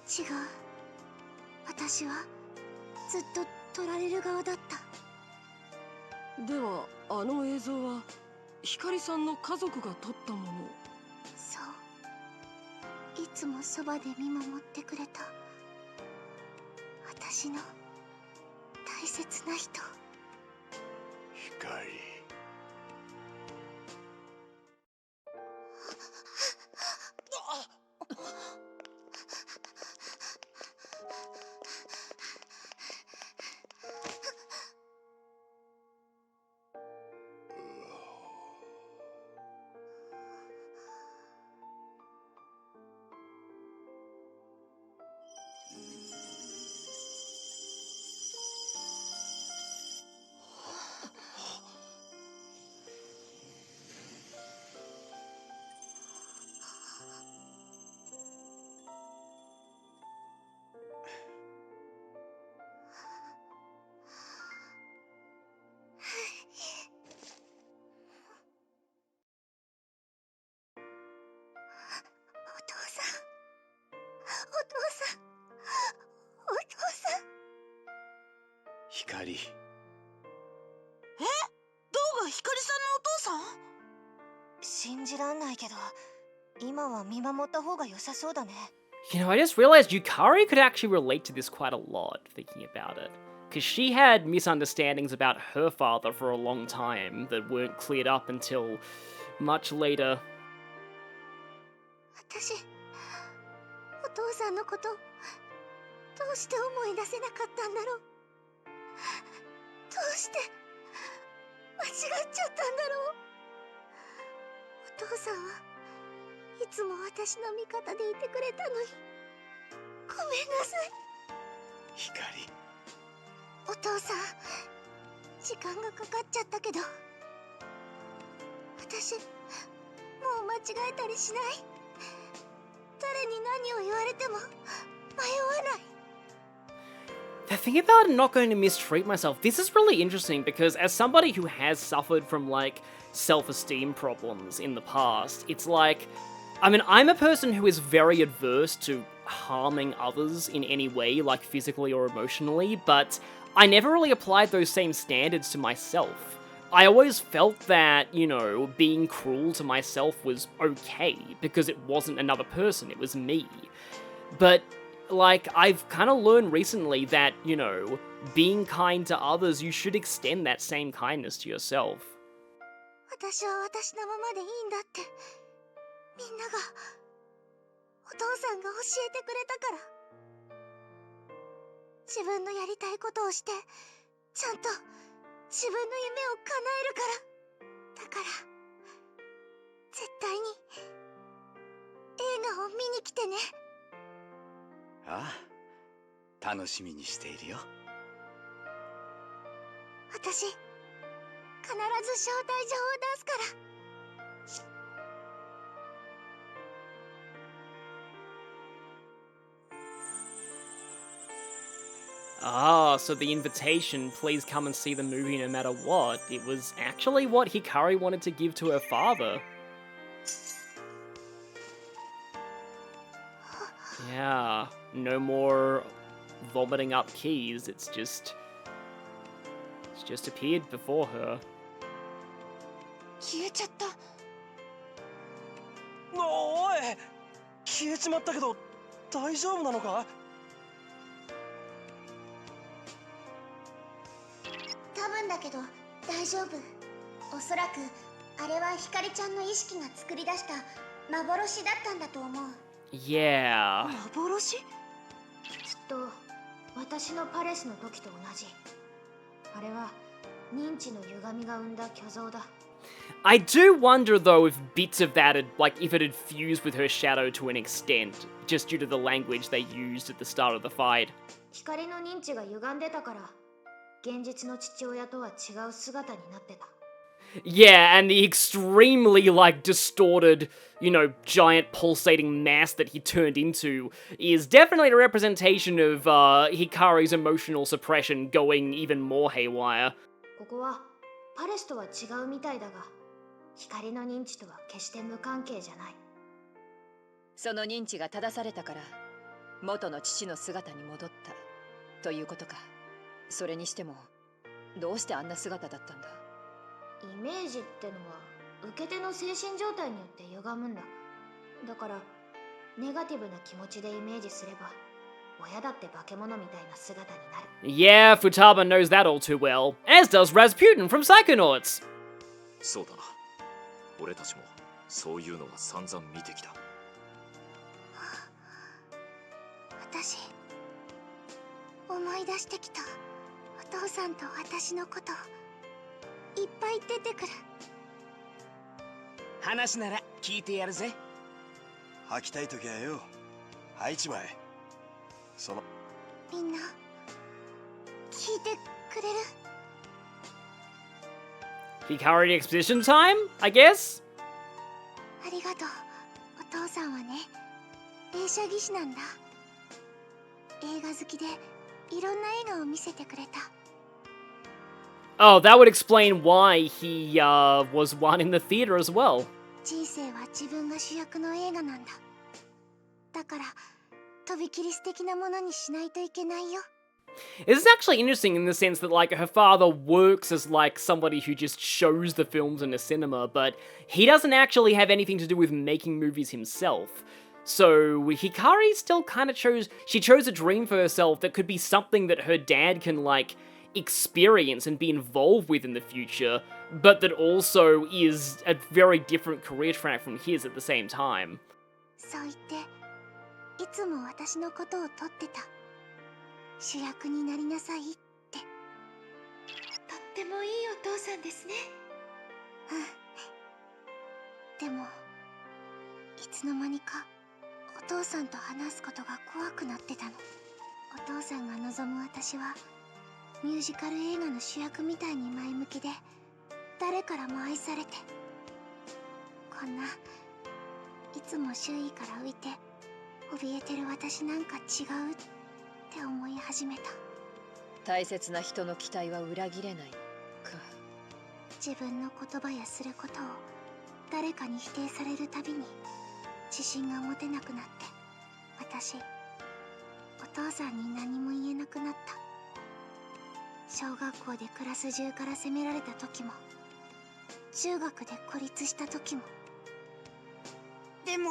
C: 違う。私はずっと撮られる側だった。
D: ではあの映像は光さんの家族が撮ったもの。
C: そう。いつもそばで見守ってくれた私の大切な人。
E: 光。光。
D: どうが光さんのお父さん？
C: 信じらんないけど今は見守った方が良さそうだね。
A: You know, I just realized Yukari could actually relate to this quite a lot, thinking about it. Because she had misunderstandings about her father for a long time that weren't cleared up until much later.
C: 私、お父さんのこと、どうして思い出せなかったんだろう。どうして間違っちゃったんだろう。お父さんはいつも私の味方でいてくれたのに、ごめんなさい。
F: 光。
C: お父さん、時間がかかっちゃったけど、私、もう間違えたりしない。誰に何を言われても迷わない。
A: The thing about not going to mistreat myself, this is really interesting because as somebody who has suffered from, like, self-esteem problems in the past, it's like, I mean, I'm a person who is very adverse to harming others in any way, like physically or emotionally, but I never really applied those same standards to myself. I always felt that, you know, being cruel to myself was okay, because it wasn't another person, it was me. But, like, I've kind of learned recently that, you know, being kind to others, you should extend that same kindness to yourself.
C: 私は私のままでいいんだって、みんなが、お父さんが教えてくれたから。自分のやりたいことをして、ちゃんと自分の夢を叶えるから。だから、絶対に映画を見に来てね。
F: ああ、楽しみにしているよ。
C: 私、必ず招待状を出すから。
A: Ah, so the invitation, please come and see the movie no matter what, it was actually what Hikari wanted to give to her father. Yeah, no more vomiting up keys, it's just appeared before her.
C: 消えちゃった。
H: おい、消えちまったけど大丈夫なのか？
C: 多分だけど大丈夫。おそらくあれはひかりちゃんの意識が作り出した幻だったんだと思う。
A: Yeah.
C: 幻？きっと私のパレスの時と同じ。あれは認知の歪みが生んだ虚像だ。
A: I do wonder though if bits of that had, like, if it had fused with her shadow to an extent, just due to the language they used at the start of the fight.
C: 光の認知が歪んでたから、現実の父親とは違う姿になってた。
A: Yeah, and the extremely, like, distorted, you know, giant pulsating mass that he turned into is definitely a representation of Hikari's emotional suppression going even more haywire.
C: ここはパレスとは違うみたいだが、光の認知とは決して無関係じゃない。
I: その認知が正されたから元の父の姿に戻ったということか。それにしてもどうしてあんな姿だったんだ？
C: イメージってのは受け手の精神状態によって歪むんだ。だからネガティブな気持ちでイメージすれば、親だって化け物みたいな姿になる。
A: Yeah, Futaba knows that all too well, as does Rasputin from Psychonauts.
B: そうだな。俺たちもそういうのは散々見てきた。
C: 私、思い出してきた。お父さんと私のこと、いっぱい出てくる。
H: 話なら聞いてやるぜ。吐きたいときはよ、吐いちまえ。その
C: みんな、聞いてくれる？
A: Hikari exposition time, I guess?
C: ありがとう。お父さんはね、映写技師なんだ。映画好きでいろんな映画を見せてくれた。
A: Oh, that would explain why he, was one in the theater as well.
C: 人生は自分が主役の映画なんだ。だから、とびきり素敵なものにしないといけないよ。
A: This is actually interesting in the sense that, like, her father works as, like, somebody who just shows the films in a cinema, but he doesn't actually have anything to do with making movies himself. So Hikari still kind of chose a dream for herself that could be something that her dad can, like, experience and be involved with in the future, but that also is a very different career track from his at the same time.
C: そう言っていつも私のことを撮ってた。主役になりなさいって。とってもいいお父さんですね。うん。でもいつの間にかお父さんと話すことが怖くなってたの。お父さんが望む私はミュージカル映画の主役みたいに前向きで誰からも愛されて、こんないつも周囲から浮いて怯えてる私なんか違うって思い始めた。
I: 大切な人の期待は裏切れないか。
C: 自分の言葉やすることを誰かに否定されるたびに自信が持てなくなって、私お父さんに何も言えなくなった。小学校でクラス中から責められた時も、中学で孤立した時も。
J: でも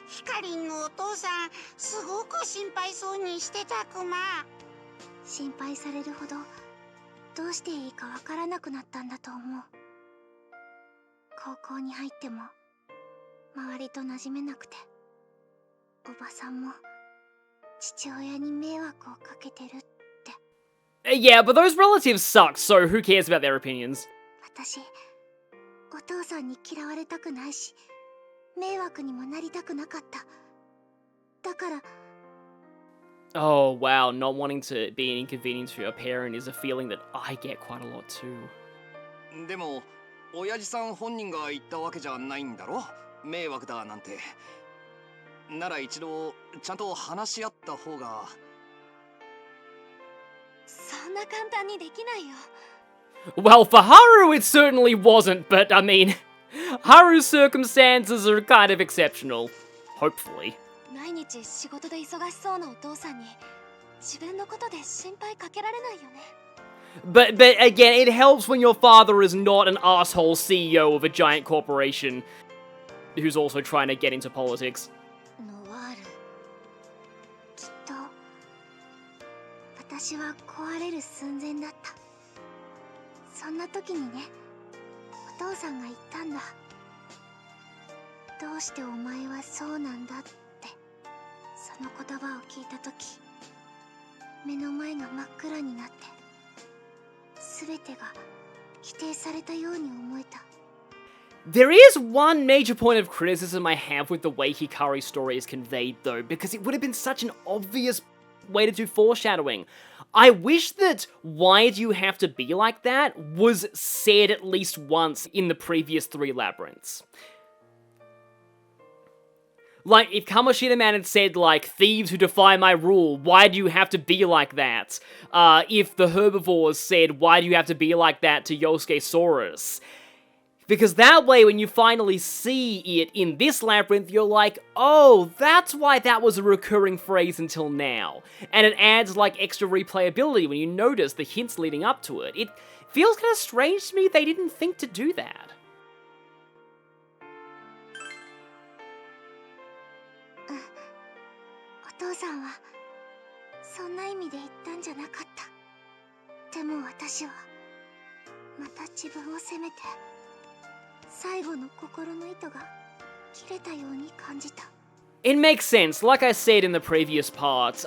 J: ヒカリンのお父さんすごく心配そうにしてたクマ。
C: 心配されるほどどうしていいかわからなくなったんだと思う。高校に入っても周りと馴染めなくて、おばさんも父親に迷惑をかけてるって。
A: Yeah, but those relatives suck, so who cares about their opinions?
C: 私お父さんに嫌われたくないし迷惑にもなりたくなかった。だから。
A: Oh wow, not wanting to be an inconvenience for your parent is a feeling that I get quite a lot too.
K: でも親父さん本人が言ったわけじゃないんだろ、迷惑だなんて。なら一度ちゃんと話し合った方が。
C: そんな簡単にできないよ。
A: Well, for Haru it certainly wasn't, but I mean, Haru's circumstances are kind of exceptional. Hopefully.
C: 毎日仕事で忙しそうなお父さんに自分のことで心配かけられないよね。
A: But again, it helps when your father is not an asshole CEO of a giant corporation who's also trying to get into politics.
C: ノワール、きっと私は壊れる寸前だった。そんな時にね、お父さんが言ったんだ。どうしてお前はそうなんだって。その言葉を聞いた時、目の前が真っ暗になって、全てが否定されたように思えた。
A: There is one major point of criticism I have with the way Hikari's story is conveyed, though, because it would have been such an obvious way to do foreshadowing. I wish that "why do you have to be like that" was said at least once in the previous 3 labyrinths. Like, if Kamoshida Man had said, like, "thieves who defy my rule, why do you have to be like that?" If the herbivores said, "why do you have to be like that?" to Yosuke Saurus. Because that way, when you finally see it in this labyrinth, you're like, oh, that's why that was a recurring phrase until now. And it adds, like, extra replayability when you notice the hints leading up to it. It feels kind of strange to me they didn't think to do that.
C: お父さんはそんな意味で言ったんじゃなかった。でも私はまた自分を責めて、最後の心の糸が切れたように感じた。
A: It makes sense. Like I said in the previous parts,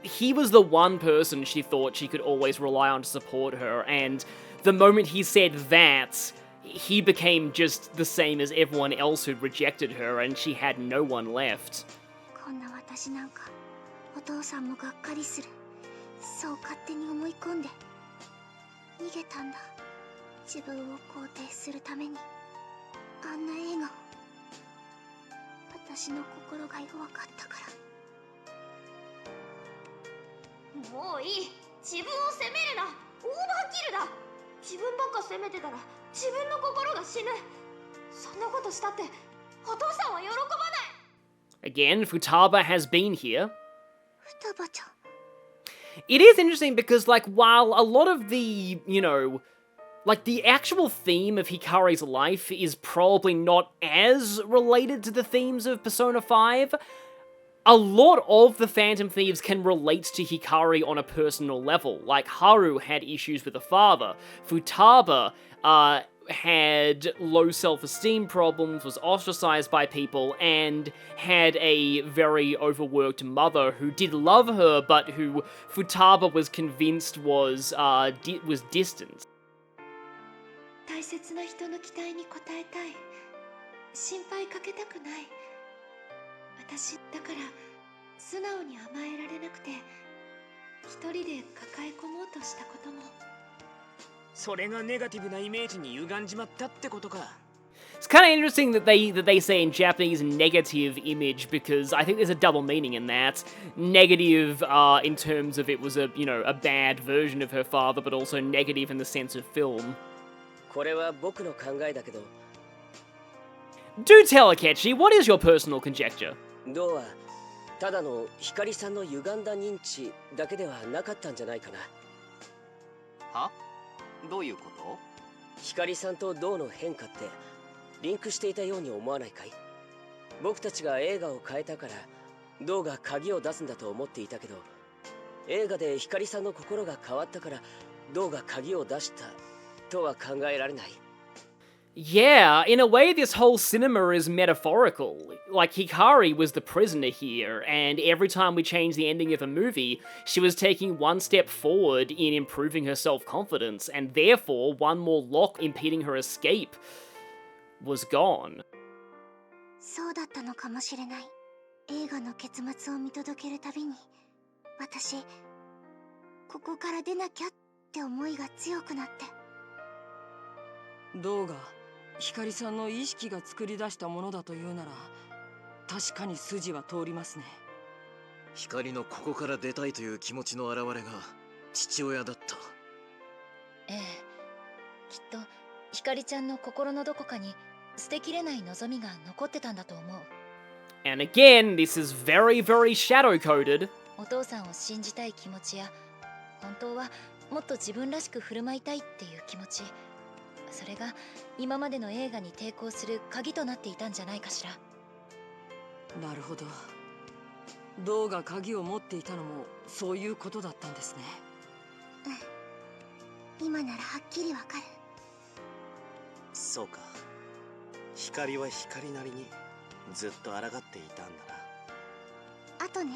A: he was the one person she thought she could always rely on to support her, and the moment he said that, he became just the same as everyone else who'd rejected her, and she had no one left.
C: こんな私なんかお父さんもがっかりする、そう勝手に思い込んで逃げたんだ。自分を肯定するために。あんな笑顔、私の心が弱かったから。
J: もういい、自分を責めるな。オーバーキルだ。自分ばっか責めてたら自分の心が死ぬ。そんなことしたってお父さんは喜ばない。
A: Again, Futaba has been here.
C: 双葉ちゃん。
A: It is interesting because, like, while a lot of the, you know, like, the actual theme of Hikari's life is probably not as related to the themes of Persona 5, a lot of the Phantom Thieves can relate to Hikari on a personal level. Like, Haru had issues with the father. Futaba, had low self-esteem problems, was ostracized by people, and had a very overworked mother who did love her, but who Futaba was convinced was distant.
C: 大切な人の期待に応えたい。心配かけたくない。私だから素直に甘えられなくて、一人で抱え込もうとしたことも。
L: それがネガティブなイメージに歪んじまったってことか。
A: It's kind of interesting that they say in Japanese negative image, because I think there's a double meaning in that. Negative in terms of it was a bad version of her father, but also negative in the sense of film.
G: これは僕の考えだけど。
A: Do tell Akechi, what is your personal conjecture?
G: どうはただの光さんの歪んだ認知だけではなかったんじゃないかな。
K: は？どういうこと？
G: 光さんと銅の変化ってリンクしていたように思わないかい？僕たちが映画を変えたから銅が鍵を出すんだと思っていたけど、映画で光さんの心が変わったから銅が鍵を出したとは考えられない。
A: Yeah, in a way this whole cinema is metaphorical. Like, Hikari was the prisoner here, and every time we changed the ending of a movie, she was taking one step forward in improving her self-confidence, and therefore one more lock impeding her escape was gone.
C: そうだったのかもしれない。映画の結末を見届けるたびに、私、ここから出なきゃって思いが強くなって。
D: 銅が光さんの意識が作り出したものだというなら、確かに筋は通りますね。
B: 光のここから出たいという気持ちの表れが父親だった。
C: ええ、きっと光ちゃんの心のどこかに捨てきれない望みが残ってたんだと思う。
A: And again, this is very, very shadow-coded.
C: お父さんを信じたい気持ちや、本当はもっと自分らしく振る舞いたいっていう気持ち、それが今までの映画に抵抗する鍵となっていたんじゃないかしら。
D: なるほど。銅が鍵を持っていたのもそういうことだったんですね。
C: うん。今ならはっきりわかる。
H: そうか。光は光なりにずっと抗っていたんだな。
C: あとね、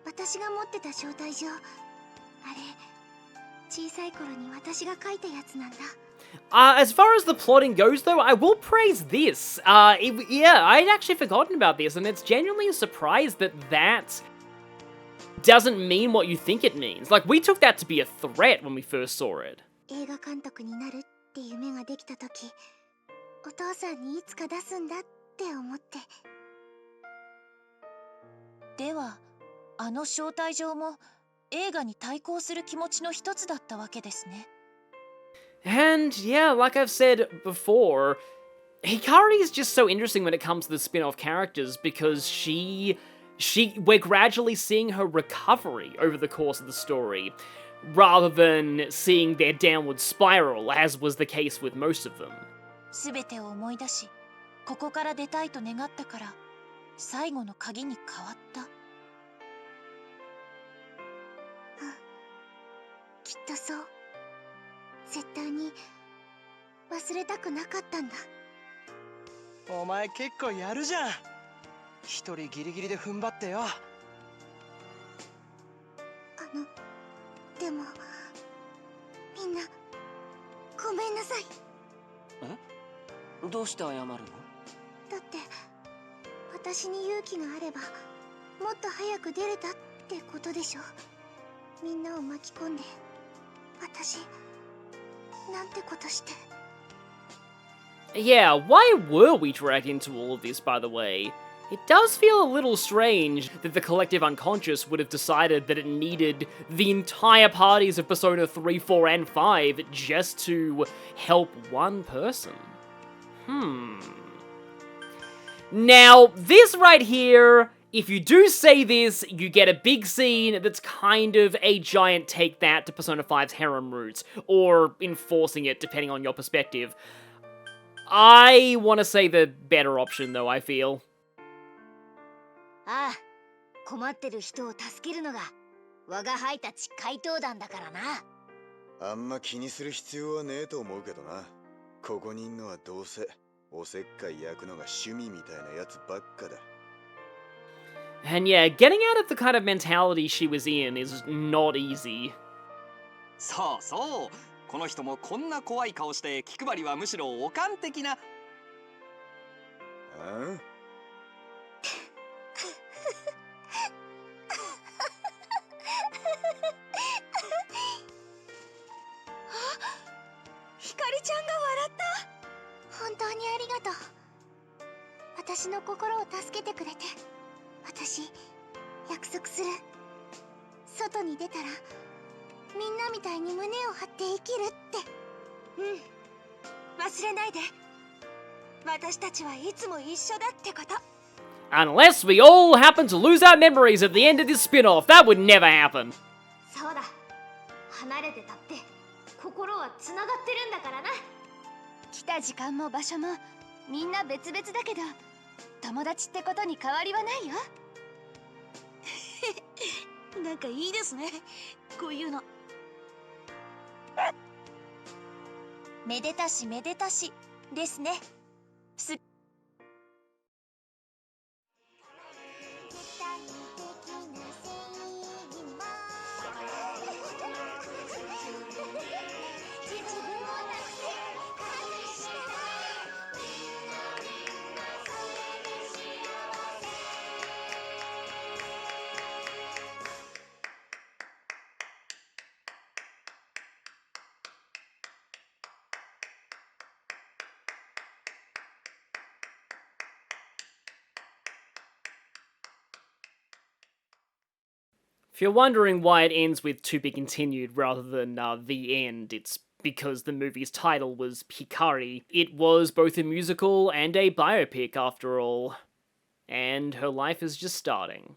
C: 私が持ってた招待状、あれ、小さい頃に私が書いたやつなんだ。
A: As far as the plotting goes, though, I will praise this. Yeah, I'd actually forgotten about this, and it's genuinely a surprise that that doesn't mean what you think it means. Like, we took that to be a threat when we first saw it.
C: 映画監督になるって夢ができた時、お父さんにいつか出すんだって思って。では、あの招待状も映画に対抗する気持ちの一つだったわけですね。
A: And yeah, like I've said before, Hikari is just so interesting when it comes to the spin-off characters, because we're gradually seeing her recovery over the course of the story, rather than seeing their downward spiral, as was the case with most of them.
C: 全てを思い出し、ここから出たいと願ったから、最後の鍵に変わった。きっとそう。絶対に忘れたくなかったんだ。
H: お前結構やるじゃん。一人ギリギリで踏ん張ってよ。
C: でもみんなごめんなさい。
G: え？どうして謝るの？だ
C: って私に勇気があればもっと早く出れたってことでしょ。みんなを巻き込んで私なんてことして。
A: Yeah, why were we dragged into all of this, by the way? It does feel a little strange that the collective unconscious would have decided that it needed the entire parties of Persona 3, 4, and 5 just to help one person. Now, this right here, if you do say this, you get a big scene that's kind of a giant take that to Persona 5's harem roots, or enforcing it, depending on your perspective. I want to say the better option, though, I feel.
C: ああ、困ってる人を助けるのが我が輩たち怪盗団だからな。
M: あんま気にする必要はねえと思うけどな。ここにいんのはどうせおせっかい焼くのが趣味みたいなやつばっかだ。
A: And yeah, getting out of the kind of mentality she was in is not easy.
K: そうそう、この人もこんな怖い顔して気配りはむしろオカン的な。
M: あん
C: ひかりちゃんが笑った。本当にありがとう。私の心を助けてくれて。私約束する。外に出たらみんなみたいに胸を張って生きるって。忘れないで。私たちはいつも一緒だってこと。
A: Unless we all happen to lose our memories at the end of this spin-off, that would never happen.
J: そうだ、離れてたって心はつながってるんだからな。
C: 来た時間も場所もみんな別々だけど、友達ってことに変わりはないよ。なんかいいですね、こういうの。めでたしめでたしですね。
A: If you're wondering why it ends with to be continued rather than the end, it's because the movie's title was Hikari. It was both a musical and a biopic, after all. And her life is just starting.